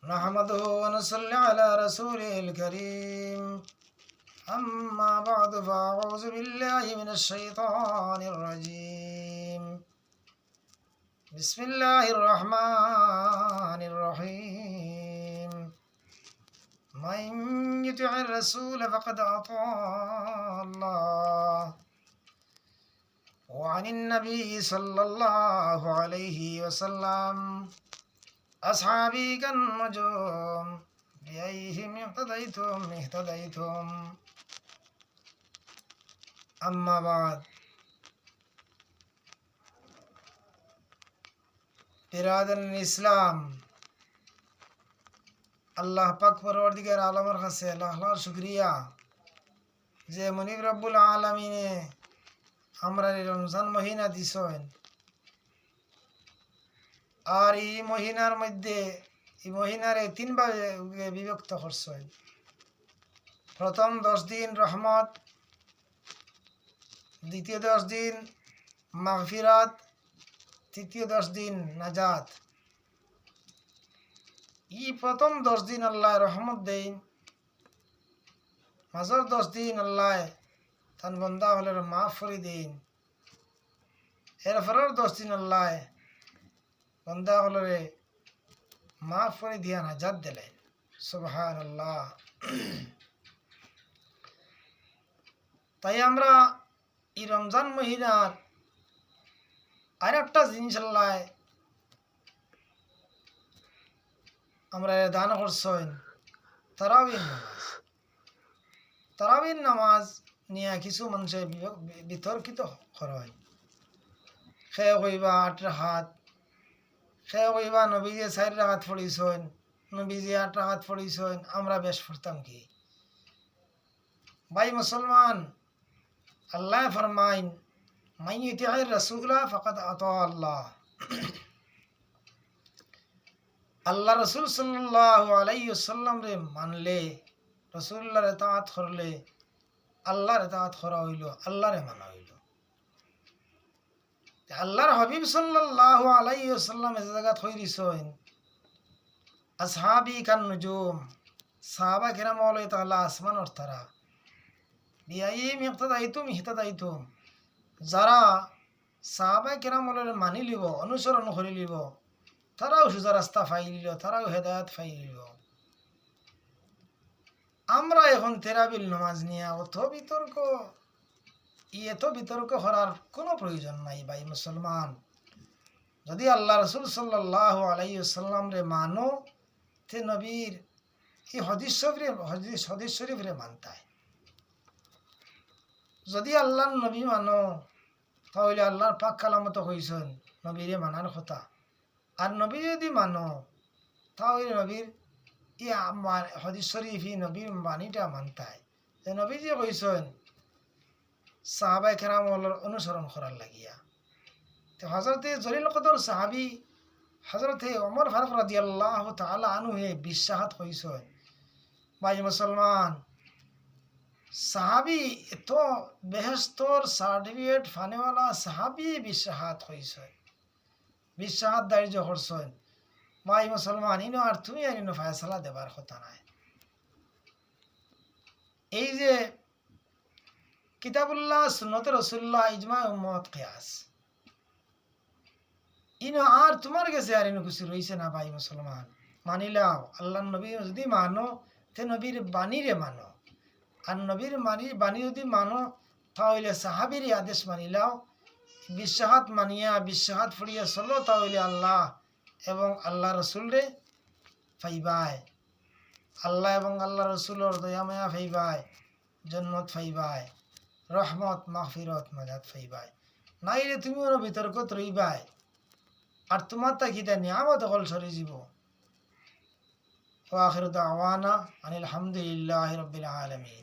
نحمده ونصلي على رسوله الكريم أما بعد فأعوذ بالله من الشيطان الرجيم بسم الله الرحمن الرحيم من يطع الرسول فقد أطاع الله وعن النبي صلى الله عليه وسلم أصحابي كالنجوم بأيهم اهتديتم أما بعد বিরাদান ইসলাম আল্লাহ পাক পরওয়ারদিগার আলমের কাছে লাখ লাখ শুকরিয়া যে মনিব রব্বুল আলামিনে আমরা রমজান মহিনা দিছেন আর এই মহিনার মধ্যে এই মহিনারে তিন ভাগে বিভক্ত করছেন। প্রথম 10 দিন রহমত, দ্বিতীয় 10 দিন মাগফিরাত, তৃতীয় 10 দিন নাজাত। এই প্রথম 10 দিন আল্লাহ রহমত দেন, মাঝের 10 দিন আল্লাহ তান বন্দা হলে মাফ করে দেন, এরপরের 10 দিন আল্লাহ বন্দা হলে মাফ করে দিয়া নাজাত দিলেন। সুবহানাল্লাহ। তাই আমরা এই রমজান মহিনার আর একটা জিনিস আল্লাহ আমরা দান করছেন, তারাবির নামাজ নিয়ে কিছু মানুষের বিতর্কিত হয়। সে কইবা 8 রাকাত, সে কইবা নবীজি 4 রাকাত পড়িছেন, নবীজি 8 রাকাত পড়িছেন, আমরা বেশ পড়তাম কি? ভাই মুসলমান, আল্লাহ ফরমাইন মান ইউতি'আর রাসূলা ফাকাদ আতা আল্লাহ। আল্লাহ রাসূল সাল্লাল্লাহু আলাইহি ওয়াসাল্লাম রে মানলে, রাসূলুল্লাহর ইতাআত করলে আল্লাহর ইতাআত করা হইল, আল্লাহরে মানা হইল। আল্লাহর হাবিব সাল্লাল্লাহু আলাইহি ওয়াসাল্লাম এই জায়গা থই দিছেন আসহাবি কান নুজুম, সাহাবা কিরাম ওলাই তাআলা আসমানের তারা, বিআইহিম ইহতাদাইতুম, যারা সাহাবা কিরাম ওলাই মানি লিব, অনুসরণ করে লিব, তারাও সোজা রাস্তা পাই লিল, তারাও হেদায়েত পাই লিল। আমরা এখন তেরাবিল নামাজ নিয়ে এত বিতর্ক করার কোনো প্রয়োজন নাই। ভাই মুসলমান, যদি আল্লাহ রাসূল সাল্লাল্লাহু আলাইহি ওয়াসাল্লাম রে মানো, তে নবীর এই হাদিস শরীফ রে মানতায়। যদি আল্লাহর নবী মানো, তাহলে আল্লাহর পাক কালামত কইছেন নবীরে মানার কথা। আর নবী যদি মানো, তাহলে নবীর ই হাদিস শরীফ নবীর বাণীটা মানতায়। যে নবীজি কইছেন সাহাবায়ে কেরাম অনুসরণ করার লাগিয়া। তো হযরতে জলিল কদর সাহাবী হযরতে ওমর ফারুক রাদিয়াল্লাহু তাআলা আনহু বিশ্বাহাত কইছেন। ভাই মুসলমান, সাহাবী এত বেহেশতর সার্টিফিকেট ফানেওয়ালা সাহাবী বিশ্বাহাত কইছেন, বিশ্বাহাত দার্য করছেন। ভাই মুসলমান, ইনো আর তুমি আর ইনো ফয়সালা দেবার কথা নাই। এই যে কিতাবুল্লাহ, সুন্নতে রাসূলুল্লাহ, ইজমা উম্মত, কিয়াস, ইনো আর তোমার কাছে আর ইনো কিছু রইছে না। ভাই মুসলমান, মানিলাও আল্লাহর নবী যদি মানো, তে নবীর বাণীরে মানো। আর নবীর বাণী যদি মানো, তাহলে সাহাবীর আদেশ মানিলাও, বিশ্বাহাত মানিয়া বিশ্বাহাত ফুড়িয়া চলো, তাহলে আল্লাহ এবং আল্লাহ রসুলরে ফাইবায়, আল্লাহ এবং আল্লাহ রসুলর দয়ামায়া ফাইবায়, জন্নত ফাইবায়, রহমত মাগফিরত নাজাত ফাইবায়। নাইলে তুমি ওর বিতর্কত রইবাই, আর তোমার তা কিতা নিয়ামত হল সরে যাব। ওয়া আখিরু দাওয়ানা আনিল হামদুলিল্লাহি রাব্বিল আলামিন।